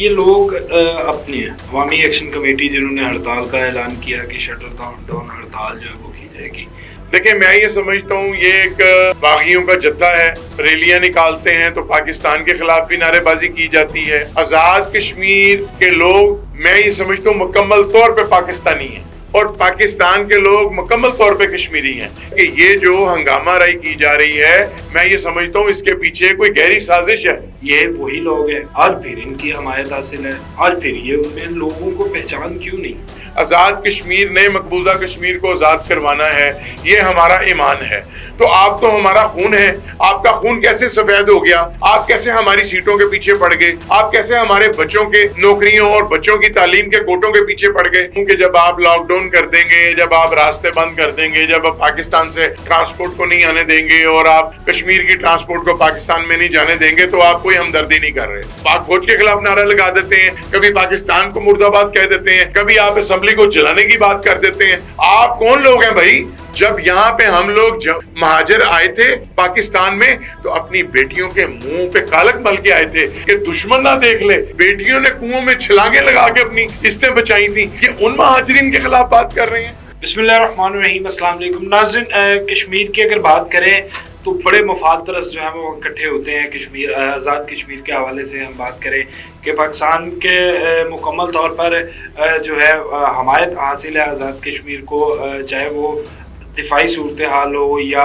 یہ لوگ اپنی عوامی ایکشن کمیٹی جنہوں نے ہڑتال کا اعلان کیا کہ شٹر ڈاؤن ہڑتال جو ہے وہ کی جائے گی. دیکھیں میں یہ سمجھتا ہوں یہ ایک باغیوں کا جتھا ہے، ریلیاں نکالتے ہیں تو پاکستان کے خلاف بھی نعرے بازی کی جاتی ہے. آزاد کشمیر کے لوگ میں یہ سمجھتا ہوں مکمل طور پہ پاکستانی ہیں اور پاکستان کے لوگ مکمل طور پہ کشمیری ہیں. کہ یہ جو ہنگامہ رائی کی جا رہی ہے میں یہ سمجھتا ہوں اس کے پیچھے کوئی گہری سازش ہے. یہ وہی لوگ ہیں اور پھر ان کی حمایت حاصل ہے اور پھر یہ ان میں لوگوں کو پہچان کیوں نہیں؟ آزاد کشمیر نے مقبوضہ کشمیر کو آزاد کروانا ہے، یہ ہمارا ایمان ہے. تو آپ تو ہمارا خون ہے، آپ کا خون کیسے سفید ہو گیا؟ آپ کیسے ہماری سیٹوں کے پیچھے پڑ گئے؟ آپ کیسے ہمارے بچوں کے نوکریوں اور بچوں کی تعلیم کے کوٹوں کے پیچھے پڑ گئے؟ کیونکہ جب آپ لاک ڈاؤن کر دیں گے، جب آپ راستے بند کر دیں گے، جب آپ پاکستان سے ٹرانسپورٹ کو نہیں آنے دیں گے اور آپ کشمیر کی ٹرانسپورٹ کو پاکستان میں نہیں جانے دیں گے تو آپ کوئی ہمدردی نہیں کر رہے. پاک فوج کے خلاف نعرہ لگا دیتے ہیں، کبھی پاکستان کو مرد آباد کہہ دیتے ہیں، کبھی آپ اسمبلی کو جلانے کی بات کر دیتے ہیں. آپ کون لوگ ہیں بھائی؟ جب یہاں پہ ہم لوگ مہاجر آئے تھے پاکستان میں تو اپنی بیٹیوں کے منہ پہ کالک مل کے آئے تھے کہ دشمن نہ دیکھ لے. بیٹیوں نے کنووں میں چھلانگیں لگا کے اپنی عزتیں بچائی تھیں. یہ ان مہاجرین کے خلاف بات کر رہے ہیں. بسم اللہ الرحمن الرحیم. السلام علیکم ناظرین. کشمیر کی اگر بات کریں تو بڑے مفاد پرست جو ہیں وہ اکٹھے ہوتے ہیں. کشمیر آزاد کشمیر کے حوالے سے ہم بات کریں کہ پاکستان کے مکمل طور پر جو ہے حمایت حاصل ہے آزاد کشمیر کو، چاہے وہ دفاعی صورتحال ہو یا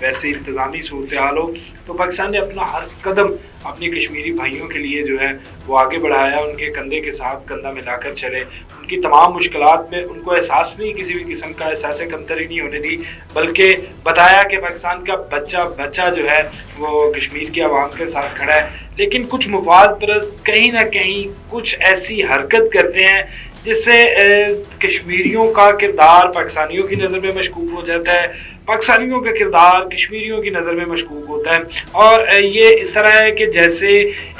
ویسے انتظامی صورتحال ہو. تو پاکستان نے اپنا ہر قدم اپنے کشمیری بھائیوں کے لیے جو ہے وہ آگے بڑھایا، ان کے کندھے کے ساتھ کندھا ملا کر چلے. ان کی تمام مشکلات میں ان کو احساس نہیں، کسی بھی قسم کا احساس کمتری نہیں ہونے دی، بلکہ بتایا کہ پاکستان کا بچہ جو ہے وہ کشمیر کی عوام کے ساتھ کھڑا ہے. لیکن کچھ مفاد پرست کہیں نہ کہیں کچھ ایسی حرکت کرتے ہیں جس سے کشمیریوں کا کردار پاکستانیوں کی نظر میں مشکوک ہو جاتا ہے، پاکستانیوں کا کردار کشمیریوں کی نظر میں مشکوک ہوتا ہے. اور یہ اس طرح ہے کہ جیسے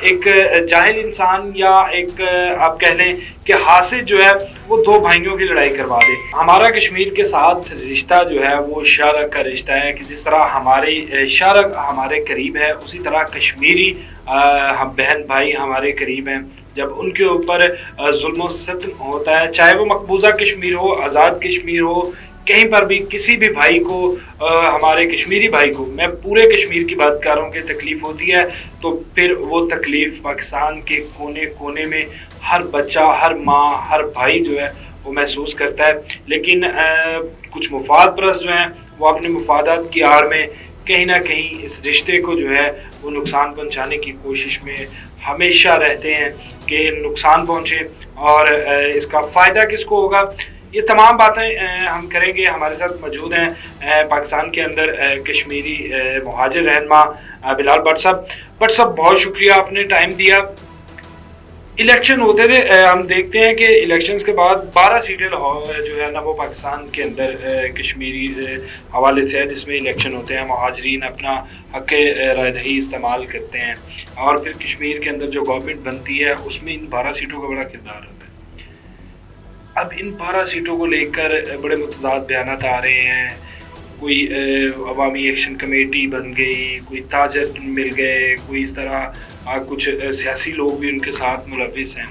ایک جاہل انسان یا ایک آپ کہہ لیں کہ حاسد جو ہے وہ دو بھائیوں کی لڑائی کروا دے. ہمارا کشمیر کے ساتھ رشتہ جو ہے وہ شارک کا رشتہ ہے کہ جس طرح ہمارے شارک ہمارے قریب ہے اسی طرح کشمیری بہن بھائی ہمارے قریب ہیں. جب ان کے اوپر ظلم و ستم ہوتا ہے، چاہے وہ مقبوضہ کشمیر ہو، آزاد کشمیر ہو، کہیں پر بھی کسی بھی بھائی کو، ہمارے کشمیری بھائی کو، میں پورے کشمیر کی بات کر رہا ہوں کہ تکلیف ہوتی ہے تو پھر وہ تکلیف پاکستان کے کونے کونے میں ہر بچہ، ہر ماں، ہر بھائی جو ہے وہ محسوس کرتا ہے. لیکن کچھ مفاد پرست جو ہیں وہ اپنے مفادات کی آڑ میں کہیں نہ کہیں اس رشتے کو جو ہے وہ نقصان پہنچانے کی کوشش میں ہمیشہ رہتے ہیں کہ نقصان پہنچے اور اس کا فائدہ کس کو ہوگا. یہ تمام باتیں ہم کریں گے. ہمارے ساتھ موجود ہیں پاکستان کے اندر کشمیری مہاجر رہنما بلال بٹ صاحب. بٹ صاحب بہت شکریہ، آپ نے ٹائم دیا. الیکشن ہوتے تھے، ہم دیکھتے ہیں کہ الیکشنز کے بعد 12 سیٹیں جو ہے نا وہ پاکستان کے اندر کشمیری حوالے سے ہے جس میں الیکشن ہوتے ہیں، مہاجرین اپنا حق رائے دہی استعمال کرتے ہیں اور پھر کشمیر کے اندر جو گورنمنٹ بنتی ہے اس میں ان 12 سیٹوں کا بڑا کردار ہوتا ہے. اب ان 12 سیٹوں کو لے کر بڑے متضاد بیانات آ رہے ہیں. کوئی عوامی ایکشن کمیٹی بن گئی، کوئی تاجر مل گئے، کوئی اس طرح کچھ سیاسی لوگ بھی ان کے ساتھ ملوث ہیں.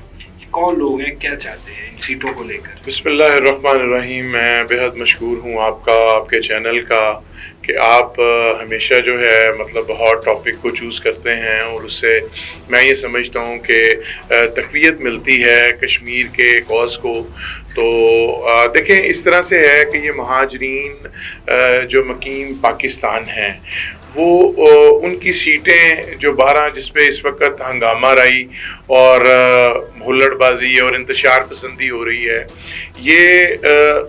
کون لوگ ہیں، کیا چاہتے ہیں ان سیٹوں کو لے کر؟ بسم اللہ الرحمن الرحیم. میں بہت مشکور ہوں آپ کا، آپ کے چینل کا، کہ آپ ہمیشہ جو ہے مطلب ہاٹ ٹاپک کو چوز کرتے ہیں اور اس سے میں یہ سمجھتا ہوں کہ تقویت ملتی ہے کشمیر کے کاز کو. تو دیکھیں اس طرح سے ہے کہ یہ مہاجرین جو مقیم پاکستان ہیں وہ ان کی سیٹیں جو 12 جس پہ اس وقت ہنگامہ رائی اور ہلڑ بازی اور انتشار پسندی ہو رہی ہے، یہ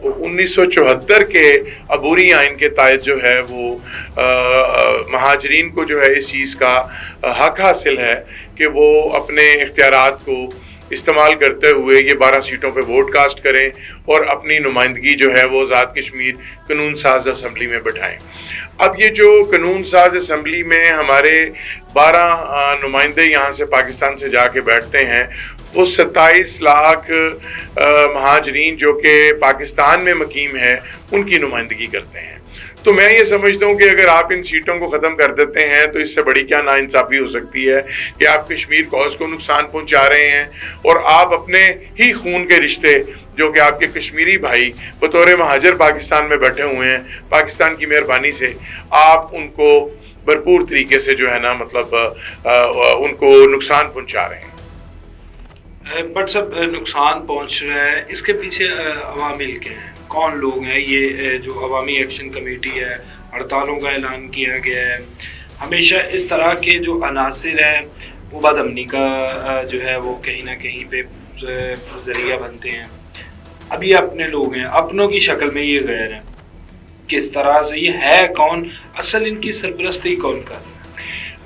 1974 کے عبوری آئین کے تحت جو ہے وہ مہاجرین کو جو ہے اس چیز کا حق حاصل ہے کہ وہ اپنے اختیارات کو استعمال کرتے ہوئے یہ 12 سیٹوں پہ ووٹ کاسٹ کریں اور اپنی نمائندگی جو ہے وہ آزاد کشمیر قانون ساز اسمبلی میں بٹھائیں. اب یہ جو قانون ساز اسمبلی میں ہمارے 12 نمائندے یہاں سے پاکستان سے جا کے بیٹھتے ہیں، وہ 27 لاکھ مہاجرین جو کہ پاکستان میں مقیم ہے ان کی نمائندگی کرتے ہیں. تو میں یہ سمجھتا ہوں کہ اگر آپ ان سیٹوں کو ختم کر دیتے ہیں تو اس سے بڑی کیا ناانصافی ہو سکتی ہے کہ آپ کشمیر کاز کو نقصان پہنچا رہے ہیں، اور آپ اپنے ہی خون کے رشتے جو کہ آپ کے کشمیری بھائی بطور مہاجر پاکستان میں بیٹھے ہوئے ہیں، پاکستان کی مہربانی سے آپ ان کو بھرپور طریقے سے جو ہے نا مطلب ان کو نقصان پہنچا رہے ہیں۔ بٹ سب نقصان پہنچ رہا ہے، اس کے پیچھے عوامل کیا ہیں؟ کون لوگ ہیں؟ یہ جو عوامی ایکشن کمیٹی ہے، ہڑتالوں کا اعلان کیا گیا ہے، ہمیشہ اس طرح کے جو عناصر ہیں وہ بد امنی کا جو ہے وہ کہیں نہ کہیں پہ ذریعہ بنتے ہیں۔ اب یہ اپنے لوگ ہیں، اپنوں کی شکل میں یہ غیر ہیں، کس طرح سے یہ ہے کون؟ اصل ان کی سرپرستی کون کر رہا ہے؟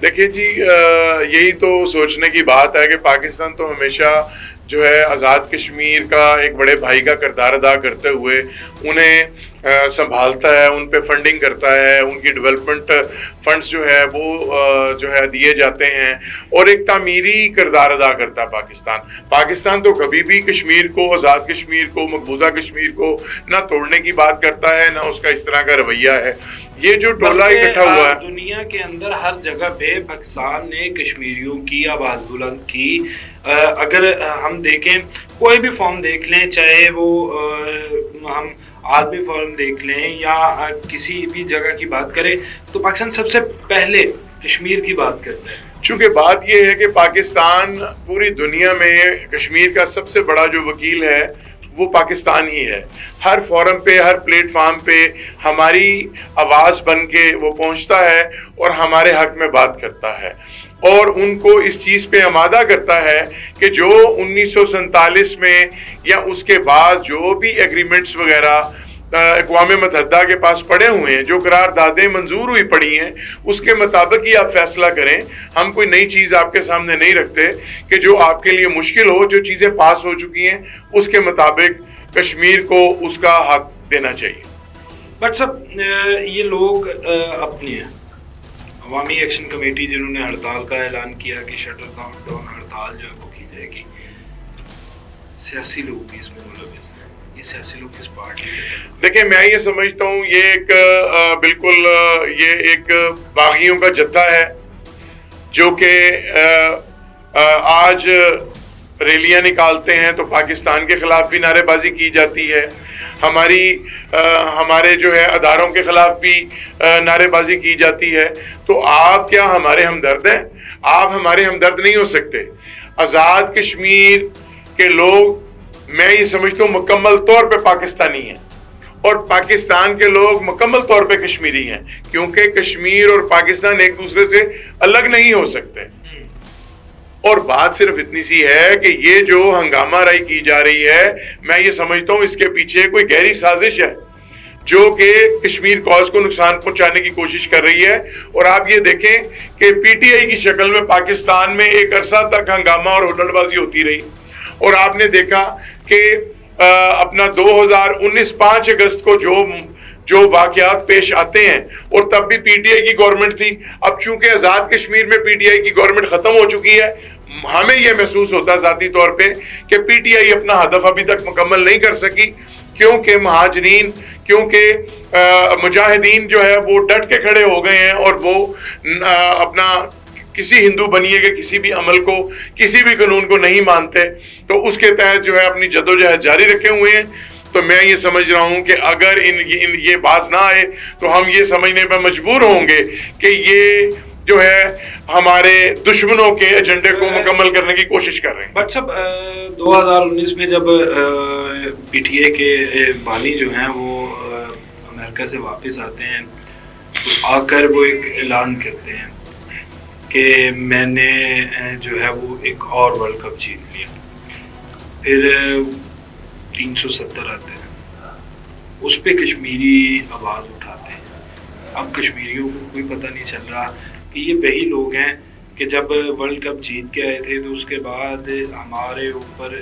دیکھیں جی، یہی تو سوچنے کی بات ہے کہ پاکستان تو ہمیشہ جو ہے آزاد کشمیر کا ایک بڑے بھائی کا کردار ادا کرتے ہوئے انہیں سنبھالتا ہے، ان پہ فنڈنگ کرتا ہے، ان کی ڈیولپمنٹ فنڈز جو ہے وہ جو ہے دیے جاتے ہیں، اور ایک تعمیری کردار ادا کرتا ہے پاکستان تو کبھی بھی کشمیر کو، آزاد کشمیر کو، مقبوضہ کشمیر کو نہ توڑنے کی بات کرتا ہے، نہ اس کا اس طرح کا رویہ ہے۔ یہ جو ٹولہ اکٹھا ہوا ہے دنیا کے اندر ہر جگہ پہ پاکستان نے کشمیریوں کی آواز بلند کی۔ اگر ہم دیکھیں کوئی بھی فارم دیکھ لیں، چاہے وہ ہم آدمی فارم دیکھ لیں یا کسی بھی جگہ کی بات کریں، تو پاکستان سب سے پہلے کشمیر کی بات کرتا ہے۔ چونکہ بات یہ ہے کہ پاکستان پوری دنیا میں کشمیر کا سب سے بڑا جو وکیل ہے وہ پاکستان ہی ہے۔ ہر فورم پہ، ہر پلیٹ فارم پہ ہماری آواز بن کے وہ پہنچتا ہے اور ہمارے حق میں بات کرتا ہے، اور ان کو اس چیز پہ آمادہ کرتا ہے کہ جو 1947 میں یا اس کے بعد جو بھی ایگریمنٹس وغیرہ اقوام متحدہ کے پاس پڑے ہوئے ہیں، جو قراردادیں منظور ہوئی پڑی ہیں، اس کے مطابق ہی آپ فیصلہ کریں۔ ہم کوئی نئی چیز آپ کے سامنے نہیں رکھتے کہ جو آپ کے لیے مشکل ہو۔ جو چیزیں پاس ہو چکی ہیں اس کے مطابق کشمیر کو اس کا حق دینا چاہیے۔ بٹ صاحب یہ لوگ اپنے ہیں، عوامی ایکشن کمیٹی جنہوں نے ہڑتال کا اعلان کیا کہ شٹر ڈاؤن ہڑتال جو ہے وہ کی جائے گی، سیاسی لوگ بھی اس میں ملوث ہیں۔ یہ سیاسی لوگ کس پارٹی سے؟ دیکھیں، میں یہ سمجھتا ہوں یہ ایک بالکل یہ ایک باغیوں کا جتھا ہے جو کہ آج ریلیاں نکالتے ہیں تو پاکستان کے خلاف بھی نعرے بازی کی جاتی ہے، ہمارے جو ہے اداروں کے خلاف بھی نعرے بازی کی جاتی ہے۔ تو آپ کیا ہمارے ہمدرد ہیں؟ آپ ہمارے ہمدرد نہیں ہو سکتے۔ آزاد کشمیر کے لوگ میں یہ سمجھتا ہوں مکمل طور پہ پاکستانی ہیں، اور پاکستان کے لوگ مکمل طور پہ کشمیری ہیں، کیونکہ کشمیر اور پاکستان ایک دوسرے سے الگ نہیں ہو سکتے۔ اور بات صرف اتنی سی ہے کہ یہ جو ہنگامہ رائی کی جا رہی ہے، میں یہ سمجھتا ہوں اس کے پیچھے کوئی گہری سازش ہے جو کہ کشمیر کاز کو نقصان پہنچانے کی کوشش کر رہی ہے۔ اور آپ یہ دیکھیں کہ پی ٹی آئی کی شکل میں پاکستان میں ایک عرصہ تک ہنگامہ اور ہلڑ بازی ہوتی رہی، اور آپ نے دیکھا کہ اپنا 2019 5 اگست کو جو واقعات پیش آتے ہیں، اور تب بھی پی ٹی آئی کی گورنمنٹ تھی۔ اب چونکہ آزاد کشمیر میں پی ٹی آئی کی گورنمنٹ ختم ہو چکی ہے، ہمیں یہ محسوس ہوتا ہے ذاتی طور پہ کہ پی ٹی آئی اپنا ہدف ابھی تک مکمل نہیں کر سکی، کیونکہ مہاجرین، کیونکہ مجاہدین جو ہے وہ ڈٹ کے کھڑے ہو گئے ہیں، اور وہ اپنا کسی ہندو بنیے کے کسی بھی عمل کو، کسی بھی قانون کو نہیں مانتے، تو اس کے تحت جو ہے اپنی جدوجہد جاری رکھے ہوئے ہیں۔ تو میں یہ سمجھ رہا ہوں کہ اگر یہ باز نہ آئے تو ہم یہ سمجھنے پر مجبور ہوں گے کہ یہ جو ہے ہمارے دشمنوں کے ایجنڈے کو مکمل کرنے کی کوشش کر رہے ہیں۔ بٹ صاحب 2019 میں جب پی ٹی اے کے بانی جو ہیں وہ امریکہ سے واپس آتے ہیں تو آ کر وہ ایک اعلان کرتے ہیں کہ میں نے جو ہے وہ ایک اور ورلڈ کپ جیت لیا۔ پھر 370 آتے ہیں، اس پہ کشمیری آواز اٹھاتے ہیں۔ اب کشمیریوں کو کوئی پتہ نہیں چل رہا کہ یہ وہی لوگ ہیں کہ جب ورلڈ کپ جیت کے آئے تھے تو اس کے بعد ہمارے اوپر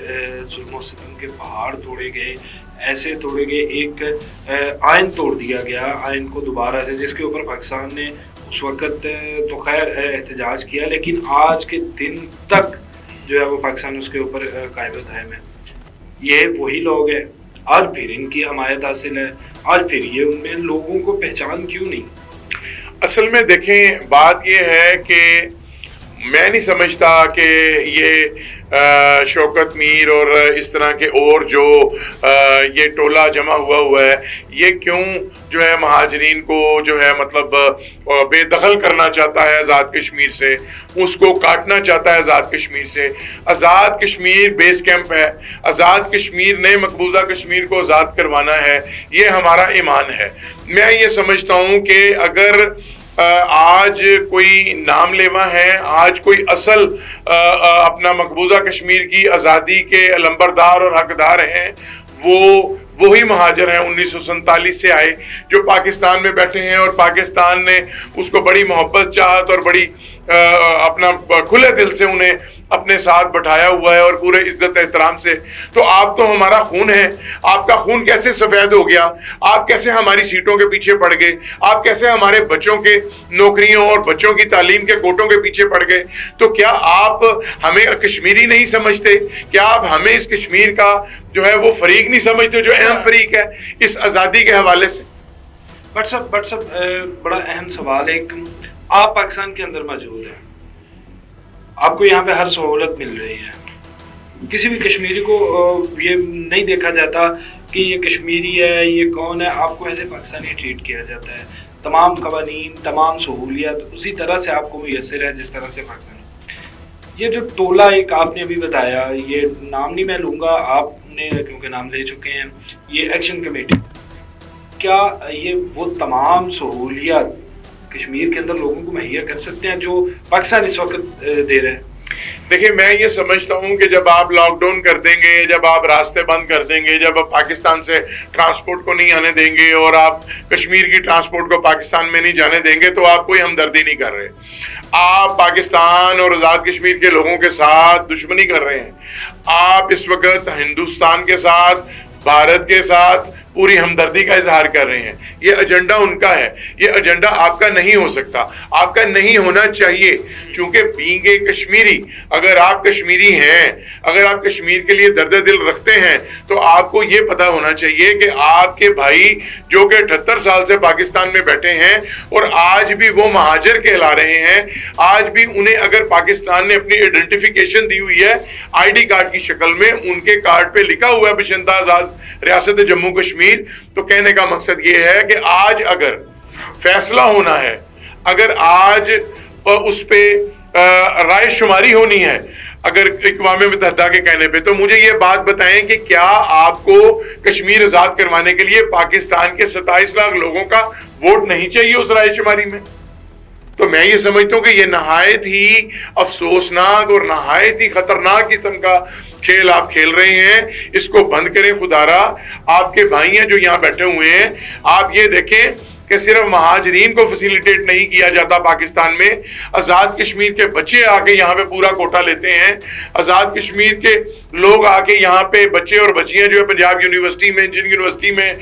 ظلم و ستم کے پہاڑ توڑے گئے، ایسے توڑے گئے، ایک آئین توڑ دیا گیا، آئین کو دوبارہ سے، جس کے اوپر پاکستان نے اس وقت تو خیر احتجاج کیا، لیکن آج کے دن تک جو ہے وہ پاکستان اس کے اوپر قائم دائم ہے۔ یہ وہی لوگ ہیں آج پھر ان کی حمایت حاصل ہے، آج پھر یہ ان میں لوگوں کو پہچان کیوں نہیں؟ اصل میں دیکھیں بات یہ ہے کہ میں نہیں سمجھتا کہ یہ شوکت میر اور اس طرح کے اور جو یہ ٹولہ جمع ہوا ہے، یہ کیوں جو ہے مہاجرین کو جو ہے مطلب بے دخل کرنا چاہتا ہے آزاد کشمیر سے، اس کو کاٹنا چاہتا ہے آزاد کشمیر سے۔ آزاد کشمیر بیس کیمپ ہے، آزاد کشمیر نے مقبوضہ کشمیر کو آزاد کروانا ہے، یہ ہمارا ایمان ہے۔ میں یہ سمجھتا ہوں کہ اگر آج کوئی نام لیوا ہے، آج کوئی اصل اپنا مقبوضہ کشمیر کی آزادی کے علمبردار اور حقدار ہیں، وہی مہاجر ہیں 1947 سے آئے جو پاکستان میں بیٹھے ہیں، اور پاکستان نے اس کو بڑی محبت چاہت اور بڑی اپنا کھلے دل سے انہیں اپنے ساتھ بٹھایا ہوا ہے اور پورے عزت احترام سے۔ تو آپ تو ہمارا خون ہے، آپ کا خون کیسے سفید ہو گیا؟ آپ کیسے ہماری سیٹوں کے پیچھے پڑ گئے؟ آپ کیسے ہمارے بچوں کے نوکریوں اور بچوں کی تعلیم کے کوٹوں کے پیچھے پڑ گئے؟ تو کیا آپ ہمیں کشمیری نہیں سمجھتے؟ کیا آپ ہمیں اس کشمیر کا جو ہے وہ فریق نہیں سمجھتے جو اہم فریق ہے اس آزادی کے حوالے سے؟ بٹ صاحب بڑا اہم سوال ہے، آپ پاکستان کے اندر موجود ہیں، آپ کو یہاں پہ ہر سہولت مل رہی ہے، کسی بھی کشمیری کو یہ نہیں دیکھا جاتا کہ یہ کشمیری ہے، یہ کون ہے، آپ کو ایسے پاکستانی ٹریٹ کیا جاتا ہے، تمام قوانین، تمام سہولیات اسی طرح سے آپ کو میسر ہے جس طرح سے پاکستانی۔ یہ جو ٹولہ ایک آپ نے ابھی بتایا، یہ نام نہیں میں لوں گا، آپ نے کیونکہ نام لے چکے ہیں، یہ ایکشن کمیٹی، کیا یہ وہ تمام سہولیات کشمیر کے اندر لوگوں کو مہیا کر سکتے ہیں جو پاکستان اس وقت دے رہے ہیں؟ دیکھیں میں یہ سمجھتا ہوں کہ جب آپ لاک ڈاؤن کر دیں گے، جب آپ راستے بند کر دیں گے، جب آپ پاکستان سے ٹرانسپورٹ کو نہیں آنے دیں گے اور آپ کشمیر کی ٹرانسپورٹ کو پاکستان میں نہیں جانے دیں گے، تو آپ کوئی ہمدردی نہیں کر رہے، آپ پاکستان اور آزاد کشمیر کے لوگوں کے ساتھ دشمنی کر رہے ہیں۔ آپ اس وقت ہندوستان کے ساتھ، بھارت کے ساتھ پوری ہمدردی کا اظہار کر رہے ہیں۔ یہ ایجنڈا ان کا ہے، یہ ایجنڈا آپ کا نہیں ہو سکتا، آپ کا نہیں ہونا چاہیے، چونکہ بینگ اے کشمیری، اگر آپ کشمیری ہیں، اگر آپ کشمیر کے لیے درد دل رکھتے ہیں، تو آپ کو یہ پتہ ہونا چاہیے کہ آپ کے بھائی جو کہ 78 سال سے پاکستان میں بیٹھے ہیں اور آج بھی وہ مہاجر کہلا رہے ہیں، آج بھی انہیں اگر پاکستان نے اپنی آئیڈینٹیفیکیشن دی ہوئی ہے آئی ڈی کارڈ کی شکل میں، ان کے کارڈ پہ لکھا ہوا ہے باشندہ آزاد ریاست جموں کشمیر، تو کہنے کا مقصد یہ ہے کہ آج اگر فیصلہ ہونا ہے، اگر آج اس پہ رائے شماری ہونی ہے، اگر اقوام متحدہ کے کہنے پہ، تو مجھے یہ بات بتائیں کہ کیا آپ کو کشمیر آزاد کروانے کے لیے پاکستان کے 27 لاکھ لوگوں کا ووٹ نہیں چاہیے اس رائے شماری میں؟ تو میں یہ سمجھتا ہوں کہ یہ نہایت ہی افسوسناک اور نہایت ہی خطرناک قسم کا کھیل آپ کھیل رہے ہیں۔ اس کو بند کریں خدا را۔ آپ کے بھائی ہیں جو یہاں بیٹھے ہوئے ہیں، آپ یہ دیکھیں کہ صرف مہاجرین کو فیسیلیٹیٹ نہیں کیا جاتا پاکستان میں، آزاد کشمیر کے بچے آ کے یہاں پہ پورا کوٹا لیتے ہیں، آزاد کشمیر کے لوگ آ کے یہاں پہ بچے اور بچیاں جو ہے پنجاب یونیورسٹی میں، انجینئرنگ یونیورسٹی میں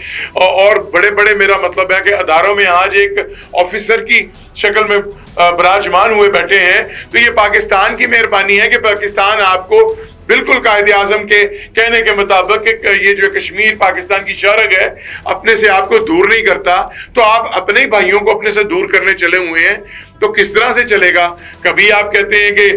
اور بڑے بڑے، میرا مطلب ہے کہ اداروں میں آج ایک آفیسر کی شکل میں براجمان ہوئے بیٹھے ہیں۔ تو یہ پاکستان کی مہربانی ہے کہ پاکستان آپ کو بالکل قائد اعظم کے کہنے کے مطابق کہ یہ جو کشمیر پاکستان کی شرگ ہے اپنے سے آپ کو دور نہیں کرتا، تو آپ اپنے بھائیوں کو اپنے سے دور کرنے چلے ہوئے ہیں، تو کس طرح سے چلے گا؟ کبھی آپ کہتے ہیں کہ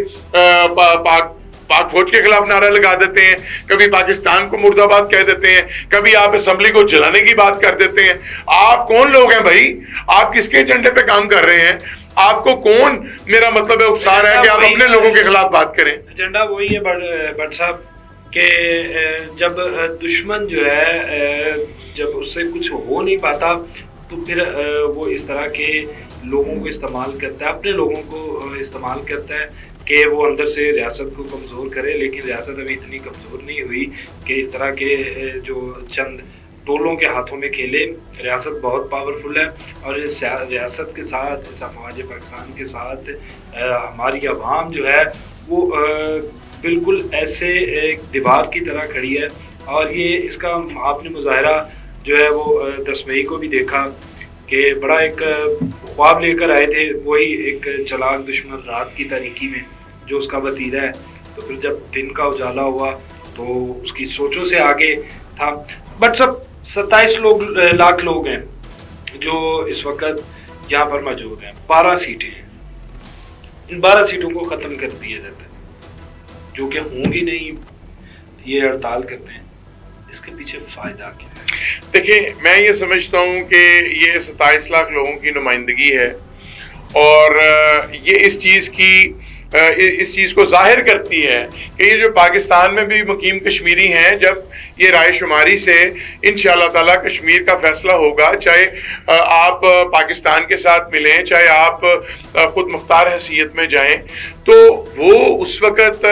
پاک فوج کے خلاف نعرہ لگا دیتے ہیں، کبھی پاکستان کو مرد آباد کہہ دیتے ہیں، کبھی آپ اسمبلی کو جلانے کی بات کر دیتے ہیں۔ آپ کون لوگ ہیں بھائی؟ آپ کس کے ایجنڈے پہ کام کر رہے ہیں؟ آپ کو کون، میرا مطلب ہے اکسار ہے کہ آپ اپنے لوگوں کے خلاف بات کریں؟ ایجنڈا وہی ہے بٹ صاحب کہ جب دشمن جو ہے جب اس سے کچھ ہو نہیں پاتا تو پھر وہ اس طرح کے لوگوں کو استعمال کرتا ہے، اپنے لوگوں کو استعمال کرتا ہے کہ وہ اندر سے ریاست کو کمزور کرے، لیکن ریاست ابھی اتنی کمزور نہیں ہوئی کہ اس طرح کے جو چند ٹولوں کے ہاتھوں میں کھیلے۔ ریاست بہت پاورفل ہے اور اس ریاست کے ساتھ، اس افواج پاکستان کے ساتھ ہماری عوام جو ہے وہ بالکل ایسے ایک دیوار کی طرح کھڑی ہے، اور یہ اس کا آپ نے مظاہرہ جو ہے وہ 10 مئی کو بھی دیکھا کہ بڑا ایک خواب لے کر آئے تھے، وہی ایک چلاک دشمن رات کی تاریکی میں جو اس کا وتیرہ ہے، تو پھر جب دن کا اجالا ہوا تو اس کی سوچوں سے آگے تھا. بٹ سب 27 لاکھ لوگ ہیں جو اس وقت یہاں پر موجود ہیں. 12 سیٹیں ہیں. ان 12 سیٹوں کو ختم کر دیا جاتا ہے جو کہ ہوں گی نہیں. یہ ہڑتال کرتے ہیں, اس کے پیچھے فائدہ کیا ہے؟ دیکھیں, میں یہ سمجھتا ہوں کہ یہ 27 لاکھ لوگوں کی نمائندگی ہے اور یہ اس چیز کو ظاہر کرتی ہے کہ یہ جو پاکستان میں بھی مقیم کشمیری ہیں, جب یہ رائے شماری سے انشاءاللہ تعالیٰ کشمیر کا فیصلہ ہوگا, چاہے آپ پاکستان کے ساتھ ملیں, چاہے آپ خود مختار حیثیت میں جائیں, تو وہ اس وقت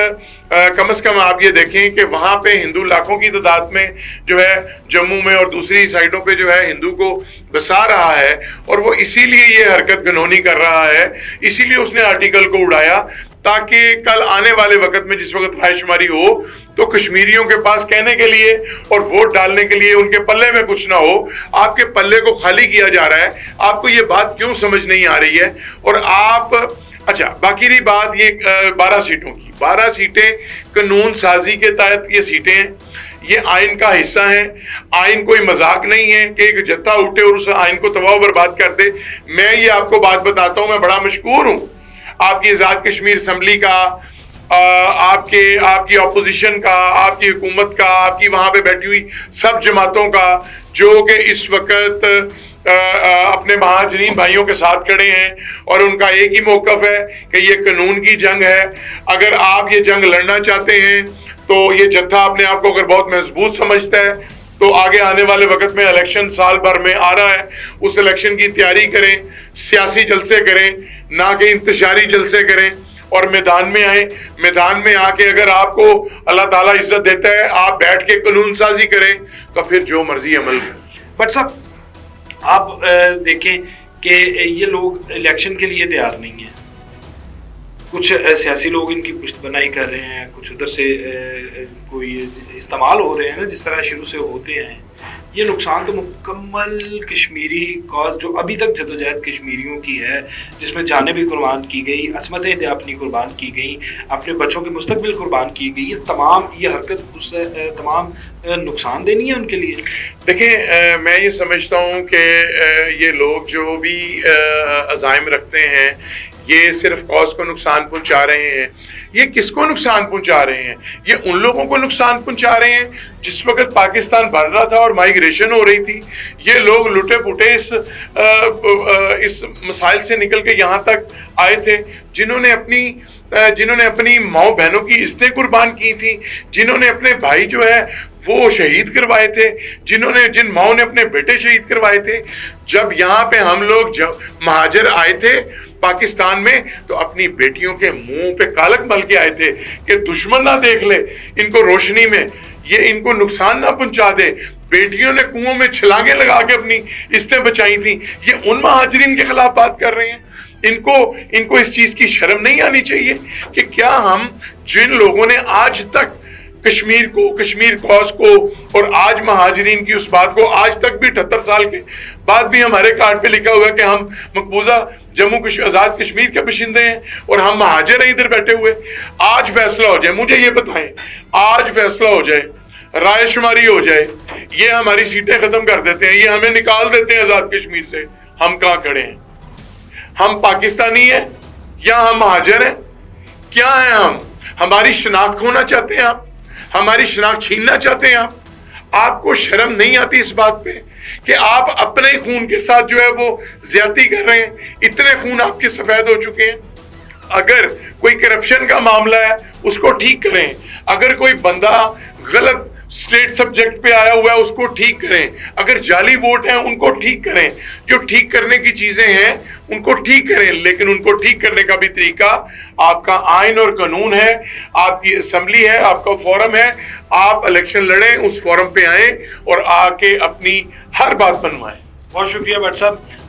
کم از کم آپ یہ دیکھیں کہ وہاں پہ ہندو لاکھوں کی تعداد میں جو ہے جموں میں اور دوسری سائٹوں پہ جو ہے ہندو کو بسا رہا ہے, اور وہ اسی لیے یہ حرکت گنہونی کر رہا ہے, اسی لیے اس نے آرٹیکل کو اڑایا تاکہ کل آنے والے وقت میں جس وقت رائے شماری ہو تو کشمیریوں کے پاس کہنے کے لیے اور ووٹ ڈالنے کے لیے ان کے پلے میں کچھ نہ ہو. آپ کے پلے کو خالی کیا جا رہا ہے. آپ کو یہ بات کیوں سمجھ نہیں آ رہی ہے؟ اور آپ اچھا, باقی رہی بات یہ 12 سیٹوں کی. 12 سیٹیں قانون سازی کے تحت یہ سیٹیں ہیں, یہ آئین کا حصہ ہیں. آئین کوئی مذاق نہیں ہے کہ ایک جتھا اٹھے اور اس آئین کو تباہ و برباد کر دے. میں یہ آپ کو بات بتاتا ہوں, میں بڑا مشکور ہوں آپ کی آزاد کشمیر اسمبلی کا, آپ کی اپوزیشن کا, آپ کی حکومت کا, آپ کی وہاں پہ بیٹھی ہوئی سب جماعتوں کا, جو کہ اس وقت اپنے مہاجرین بھائیوں کے ساتھ کھڑے ہیں اور ان کا ایک ہی موقف ہے کہ یہ قانون کی جنگ ہے. اگر آپ یہ جنگ لڑنا چاہتے ہیں تو یہ جتھا اپنے آپ کو اگر بہت مضبوط سمجھتا ہے تو آگے آنے والے وقت میں الیکشن سال بھر میں آ رہا ہے, اس الیکشن کی تیاری کریں, سیاسی جلسے کریں, نہ کہ انتشاری جلسے کریں, اور میدان میں آئیں. میدان میں آ کے اگر آپ کو اللہ تعالیٰ عزت دیتا ہے, آپ بیٹھ کے قانون سازی کریں تو پھر جو مرضی عمل کریں. بٹ صاحب آپ دیکھیں کہ یہ لوگ الیکشن کے لیے تیار نہیں ہیں. کچھ سیاسی لوگ ان کی پشت بنائی کر رہے ہیں, کچھ ادھر سے کوئی استعمال ہو رہے ہیں نا جس طرح شروع سے ہوتے ہیں. یہ نقصان تو مکمل کشمیری کاز جو ابھی تک جدوجہد کشمیریوں کی ہے, جس میں جانیں بھی قربان کی گئی, عصمتیں اپنی قربان کی گئی, اپنے بچوں کے مستقبل قربان کی گئی, یہ حرکت اس تمام نقصان دینی ہے ان کے لیے. دیکھیں, میں یہ سمجھتا ہوں کہ یہ لوگ جو بھی عزائم رکھتے ہیں یہ صرف کاز کو نقصان پہنچا رہے ہیں. یہ کس کو نقصان پہنچا رہے ہیں؟ یہ ان لوگوں کو نقصان پہنچا رہے ہیں جس وقت پاکستان بڑھ رہا تھا اور مائیگریشن ہو رہی تھی. یہ لوگ لٹے پٹے اس مسائل سے نکل کے یہاں تک آئے تھے, جنہوں نے اپنی ماؤں بہنوں کی عزتیں قربان کی تھیں, جنہوں نے اپنے بھائی جو ہے وہ شہید کروائے تھے, جن ماؤں نے اپنے بیٹے شہید کروائے تھے. جب یہاں پہ ہم لوگ مہاجر آئے تھے پاکستان میں تو اپنی بیٹیوں کے منہ پہ کالک مل کے آئے تھے کہ دشمن نہ دیکھ لے ان کو روشنی میں, یہ ان کو نقصان نہ پہنچا دے. بیٹیوں نے کنووں میں چھلانگیں لگا کے اپنی عزتیں بچائی تھیں. یہ ان مہاجرین کے خلاف بات کر رہے ہیں. ان کو اس چیز کی شرم نہیں آنی چاہیے کہ کیا ہم جن لوگوں نے آج تک کشمیر کو, کشمیر کاز کو اور آج مہاجرین کی اس بات کو, آج تک بھی 78 سال کے بعد بھی ہمارے کارڈ پہ لکھا ہوا ہے کہ ہم مقبوضہ جموں آزاد کشمیر کے باشندے ہیں اور ہم مہاجر ہیں ادھر بیٹھے ہوئے. آج فیصلہ ہو جائے, مجھے یہ بتائیں, آج فیصلہ ہو جائے, رائے شماری ہو جائے, یہ ہماری سیٹیں ختم کر دیتے ہیں, یہ ہمیں نکال دیتے ہیں آزاد کشمیر سے, ہم کہاں کھڑے ہیں؟ ہم پاکستانی ہیں یا ہم مہاجر ہیں؟ کیا ہیں ہم؟ ہماری شناخت کھونا چاہتے ہیں آپ؟ ہماری شناخت چھیننا چاہتے ہیں آپ؟ آپ کو شرم نہیں آتی اس بات پہ کہ آپ اپنے خون کے ساتھ جو ہے وہ زیادتی کر رہے ہیں؟ اتنے خون آپ کے سفید ہو چکے ہیں. اگر کوئی کرپشن کا معاملہ ہے اس کو ٹھیک کریں, اگر کوئی بندہ غلط اسٹیٹ سبجیکٹ پہ آیا ہوا ہے اس کو ٹھیک کریں, اگر جعلی ووٹ ہیں ان کو ٹھیک کریں, جو ٹھیک کرنے کی چیزیں ہیں ان کو ٹھیک کریں. لیکن ان کو ٹھیک کرنے کا بھی طریقہ آپ کا آئین اور قانون ہے, آپ کی اسمبلی ہے, آپ کا فورم ہے. آپ الیکشن لڑیں, اس فورم پہ آئیں اور آ کے اپنی ہر بات بنوائیں. بہت شکریہ بٹ صاحب.